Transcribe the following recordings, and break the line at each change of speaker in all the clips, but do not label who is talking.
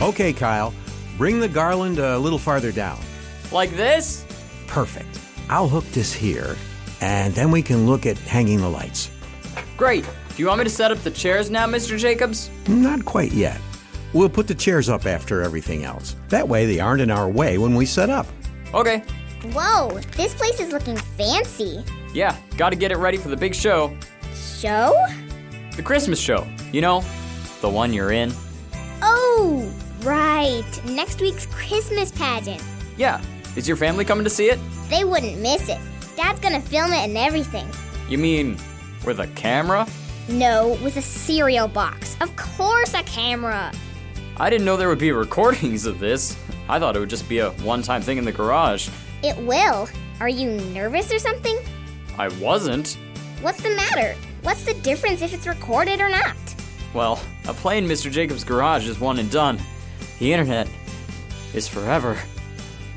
Okay, Kyle, bring the garland a little farther down.
Like this?
Perfect. I'll hook this here, and then we can look at hanging the lights.
Great. Do you want me to set up the chairs now, Mr. Jacobs?
Not quite yet. We'll put the chairs up after everything else. That way they aren't in our way when we set up.
Okay.
Whoa, this place is looking fancy.
Yeah, gotta get it ready for the big show.
Show?
The Christmas show. You know, the one you're in.
Oh, right. Next week's Christmas pageant.
Yeah. Is your family coming to see it?
They wouldn't miss it. Dad's gonna film it and everything.
You mean with a camera?
No, with a cereal box. Of course a camera.
I didn't know there would be recordings of this. I thought it would just be a one-time thing in the garage.
It will. Are you nervous or something?
I wasn't.
What's the matter? What's the difference if it's recorded or not?
Well, a play in Mr. Jacobs' garage is one and done. The internet is forever.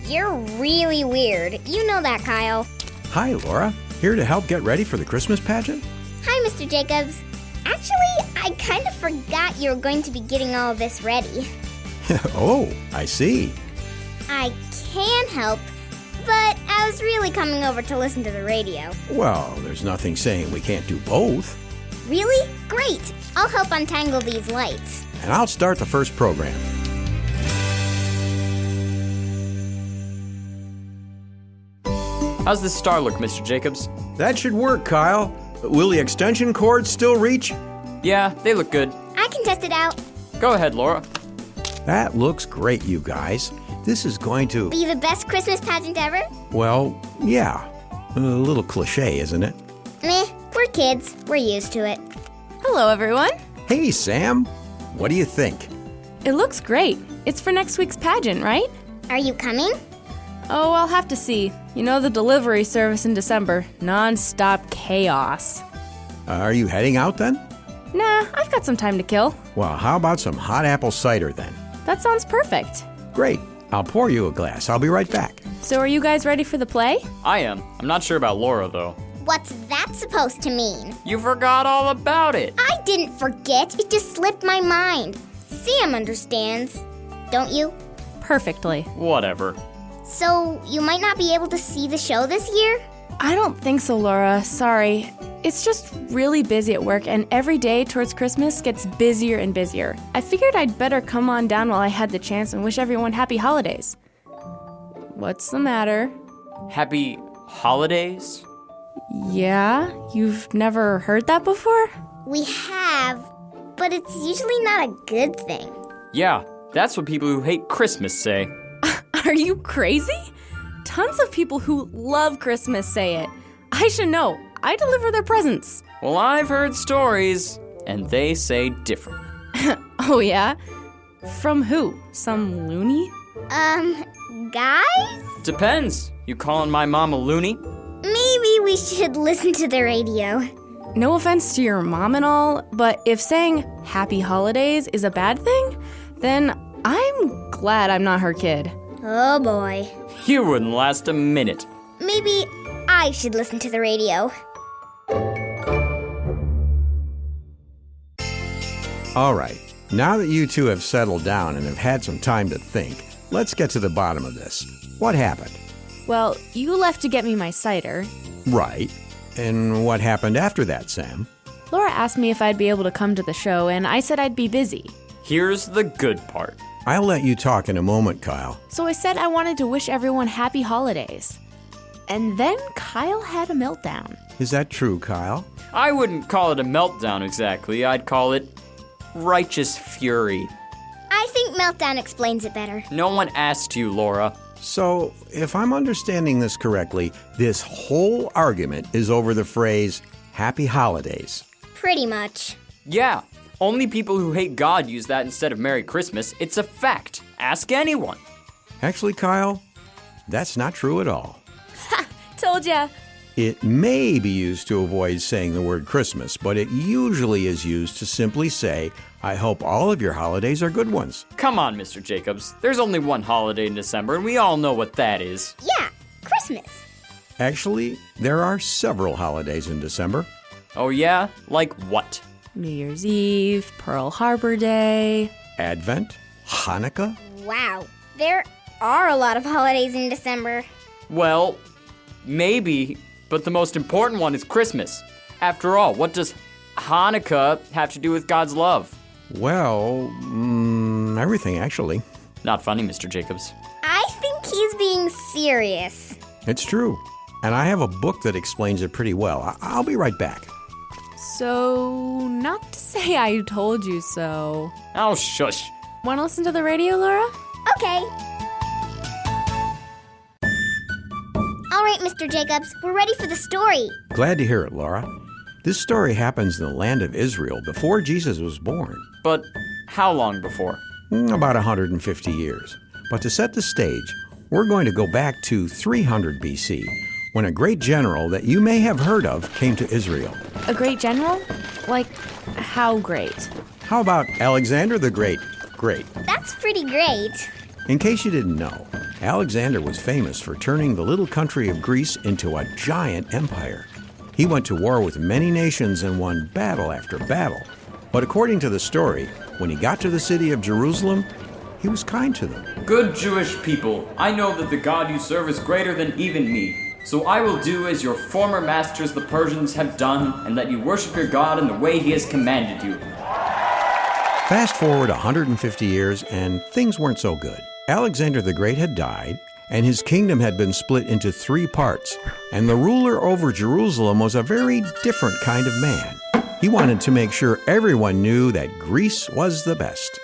You're really weird. You know that, Kyle.
Hi, Laura. Here to help get ready for the Christmas pageant?
Hi, Mr. Jacobs. Actually, I kind of forgot you were going to be getting all of this ready.
Oh, I see.
I can help, but I was really coming over to listen to the radio.
Well, there's nothing saying we can't do both.
Really? Great. I'll help untangle these lights.
And I'll start the first program.
How's this star look, Mr. Jacobs?
That should work, Kyle. Will the extension cords still reach?
Yeah, they look good.
I can test it out.
Go ahead, Laura.
That looks great, you guys. This is going to...
Be the best Christmas pageant ever?
Well, yeah. A little cliche, isn't it?
Meh, we're kids. We're used to it.
Hello, everyone.
Hey, Sam. What do you think?
It looks great. It's for next week's pageant, right?
Are you coming?
Oh, I'll have to see. You know the delivery service in December. Non-stop chaos.
Are you heading out then?
Nah, I've got some time to kill.
Well, how about some hot apple cider then?
That sounds perfect.
Great. I'll pour you a glass. I'll be right back.
So are you guys ready for the play?
I am. I'm not sure about Laura, though.
What's that supposed to mean?
You forgot all about it.
I didn't forget. It just slipped my mind. Sam understands. Don't you?
Perfectly.
Whatever.
So, you might not be able to see the show this year?
I don't think so, Laura. Sorry. It's just really busy at work, and every day towards Christmas gets busier and busier. I figured I'd better come on down while I had the chance and wish everyone happy holidays. What's the matter?
Happy holidays?
Yeah? You've never heard that before?
We have, but it's usually not a good thing.
Yeah, that's what people who hate Christmas say.
Are you crazy? Tons of people who love Christmas say it. I should know. I deliver their presents.
Well, I've heard stories, and they say different.
Oh, yeah? From who? Some loony?
Guys?
Depends. You calling my mom a loony?
Maybe we should listen to the radio.
No offense to your mom and all, but if saying happy holidays is a bad thing, then I'm glad I'm not her kid.
Oh boy.
You wouldn't last a minute.
Maybe I should listen to the radio.
All right. Now that you two have settled down and have had some time to think, let's get to the bottom of this. What happened?
Well, you left to get me my cider.
Right. And what happened after that, Sam?
Laura asked me if I'd be able to come to the show, and I said I'd be busy.
Here's the good part.
I'll let you talk in a moment, Kyle.
So I said I wanted to wish everyone happy holidays. And then Kyle had a meltdown.
Is that true, Kyle?
I wouldn't call it a meltdown exactly. I'd call it righteous fury.
I think Meltdown explains it better.
No one asked you, Laura.
So, if I'm understanding this correctly, this whole argument is over the phrase, happy holidays.
Pretty much.
Yeah, only people who hate God use that instead of Merry Christmas. It's a fact. Ask anyone.
Actually, Kyle, that's not true at all.
Told ya.
It may be used to avoid saying the word Christmas, but it usually is used to simply say, I hope all of your holidays are good ones.
Come on, Mr. Jacobs. There's only one holiday in December, and we all know what that is.
Yeah, Christmas.
Actually, there are several holidays in December.
Oh yeah? Like what?
New Year's Eve, Pearl Harbor Day.
Advent, Hanukkah?
Wow, there are a lot of holidays in December.
Well, maybe, but the most important one is Christmas. After all, what does Hanukkah have to do with God's love?
Well, everything actually.
Not funny, Mr. Jacobs.
I think he's being serious.
It's true. And I have a book that explains it pretty well. I'll be right back.
So, not to say I told you so.
Oh, shush.
Want to listen to the radio, Laura?
Okay. All right, Mr. Jacobs, we're ready for the story.
Glad to hear it, Laura. This story happens in the land of Israel before Jesus was born.
But how long before?
About 150 years. But to set the stage, we're going to go back to 300 BC, when a great general that you may have heard of came to Israel.
A great general? Like, how great?
How about Alexander the Great?
That's pretty great.
In case you didn't know, Alexander was famous for turning the little country of Greece into a giant empire. He went to war with many nations and won battle after battle. But according to the story, when he got to the city of Jerusalem, he was kind to them.
Good Jewish people, I know that the God you serve is greater than even me. So I will do as your former masters the Persians have done, and let you worship your God in the way he has commanded you.
Fast forward 150 years, and things weren't so good. Alexander the Great had died, and his kingdom had been split into 3 parts, and the ruler over Jerusalem was a very different kind of man. He wanted to make sure everyone knew that Greece was the best.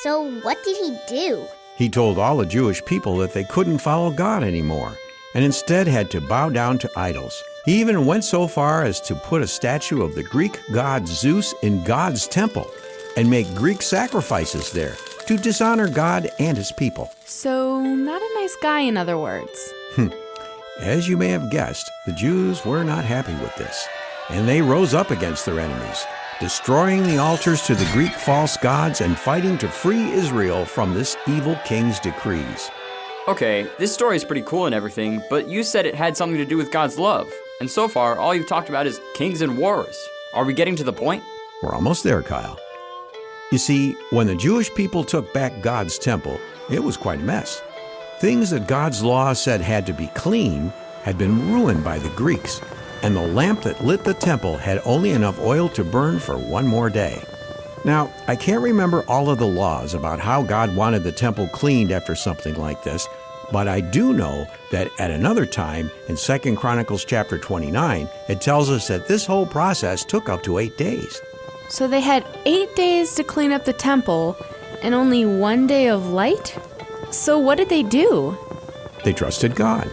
So what did he do?
He told all the Jewish people that they couldn't follow God anymore, and instead had to bow down to idols. He even went so far as to put a statue of the Greek god Zeus in God's temple, and make Greek sacrifices there to dishonor God and his people.
So, not a nice guy, in other words.
As you may have guessed, the Jews were not happy with this, and they rose up against their enemies, destroying the altars to the Greek false gods and fighting to free Israel from this evil king's decrees.
Okay, this story is pretty cool and everything, but you said it had something to do with God's love. And so far, all you've talked about is kings and wars. Are we getting to the point?
We're almost there, Kyle. You see, when the Jewish people took back God's temple, it was quite a mess. Things that God's law said had to be clean had been ruined by the Greeks, and the lamp that lit the temple had only enough oil to burn for one more day. Now, I can't remember all of the laws about how God wanted the temple cleaned after something like this, but I do know that at another time, in 2 Chronicles chapter 29, it tells us that this whole process took up to 8 days.
So they had 8 days to clean up the temple and only 1 day of light? So what did they do?
They trusted God.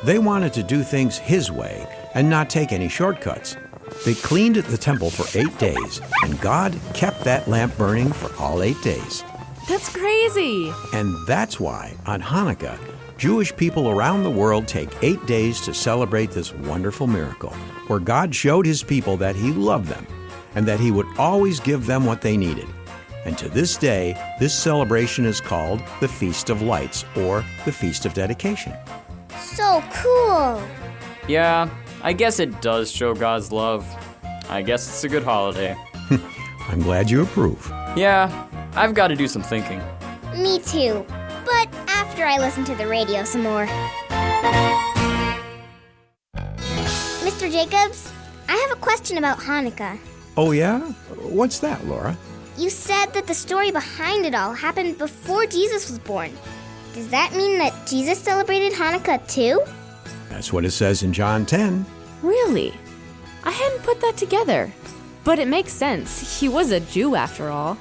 They wanted to do things His way and not take any shortcuts. They cleaned the temple for 8 days, and God kept that lamp burning for all 8 days.
That's crazy!
And that's why, on Hanukkah, Jewish people around the world take 8 days to celebrate this wonderful miracle, where God showed His people that He loved them and that He would always give them what they needed. And to this day, this celebration is called the Feast of Lights, or the Feast of Dedication.
So cool.
Yeah, I guess it does show God's love. I guess it's a good holiday.
I'm glad you approve.
Yeah, I've got to do some thinking.
Me too. But after I listen to the radio some more. Mr. Jacobs, I have a question about Hanukkah.
Oh yeah? What's that, Laura?
You said that the story behind it all happened before Jesus was born. Does that mean that Jesus celebrated Hanukkah too?
That's what it says in John 10.
Really? I hadn't put that together. But it makes sense. He was a Jew after all.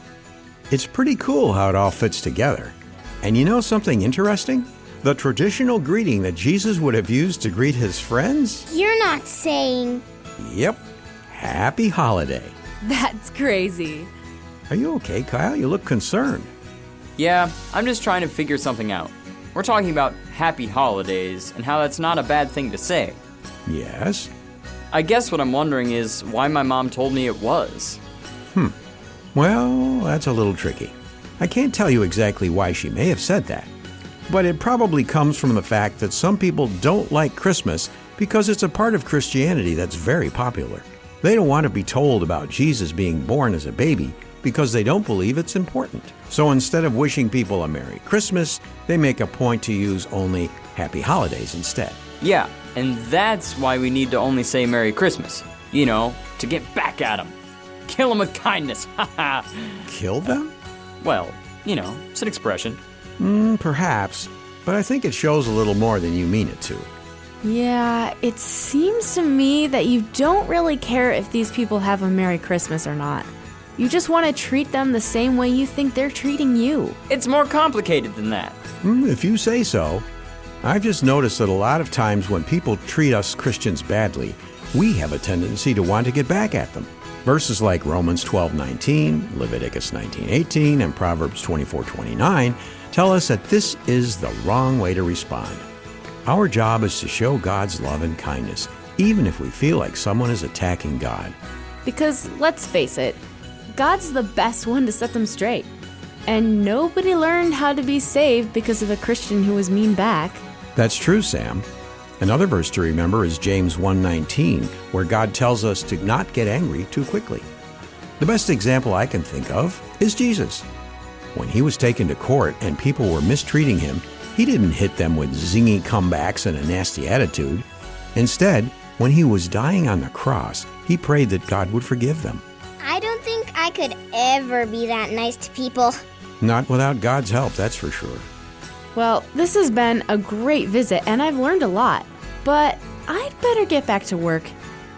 It's pretty cool how it all fits together. And you know something interesting? The traditional greeting that Jesus would have used to greet his friends?
You're not saying...
Yep. Happy holiday.
That's crazy.
Are you okay, Kyle? You look concerned.
Yeah, I'm just trying to figure something out. We're talking about happy holidays and how that's not a bad thing to say.
Yes?
I guess what I'm wondering is why my mom told me it was.
Well, that's a little tricky. I can't tell you exactly why she may have said that. But it probably comes from the fact that some people don't like Christmas because it's a part of Christianity that's very popular. They don't want to be told about Jesus being born as a baby because they don't believe it's important. So instead of wishing people a Merry Christmas, they make a point to use only Happy Holidays instead.
Yeah, and that's why we need to only say Merry Christmas. You know, to get back at them. Kill them with kindness. Haha.
Kill them?
Well, you know, it's an expression.
Perhaps, but I think it shows a little more than you mean it to.
Yeah, it seems to me that you don't really care if these people have a Merry Christmas or not. You just want to treat them the same way you think they're treating you.
It's more complicated than that.
If you say so. I've just noticed that a lot of times when people treat us Christians badly, we have a tendency to want to get back at them. Verses like Romans 12:19, Leviticus 19:18, and Proverbs 24:29 tell us that this is the wrong way to respond. Our job is to show God's love and kindness, even if we feel like someone is attacking God.
Because let's face it, God's the best one to set them straight. And nobody learned how to be saved because of a Christian who was mean back.
That's true, Sam. Another verse to remember is James 1:19, where God tells us to not get angry too quickly. The best example I can think of is Jesus. When he was taken to court and people were mistreating him, he didn't hit them with zingy comebacks and a nasty attitude. Instead, when he was dying on the cross, he prayed that God would forgive them.
I don't think I could ever be that nice to people.
Not without God's help, that's for sure.
Well, this has been a great visit and I've learned a lot. But I'd better get back to work.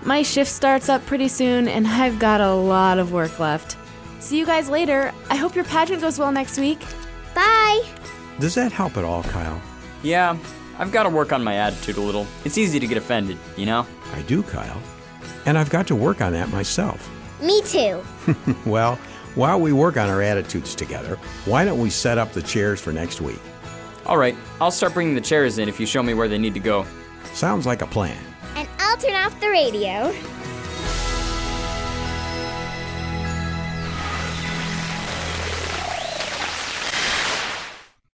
My shift starts up pretty soon and I've got a lot of work left. See you guys later. I hope your pageant goes well next week.
Bye.
Does that help at all, Kyle?
Yeah, I've got to work on my attitude a little. It's easy to get offended, you know?
I do, Kyle. And I've got to work on that myself.
Me too.
Well, while we work on our attitudes together, why don't we set up the chairs for next week?
All right, I'll start bringing the chairs in if you show me where they need to go.
Sounds like a plan.
And I'll turn off the radio.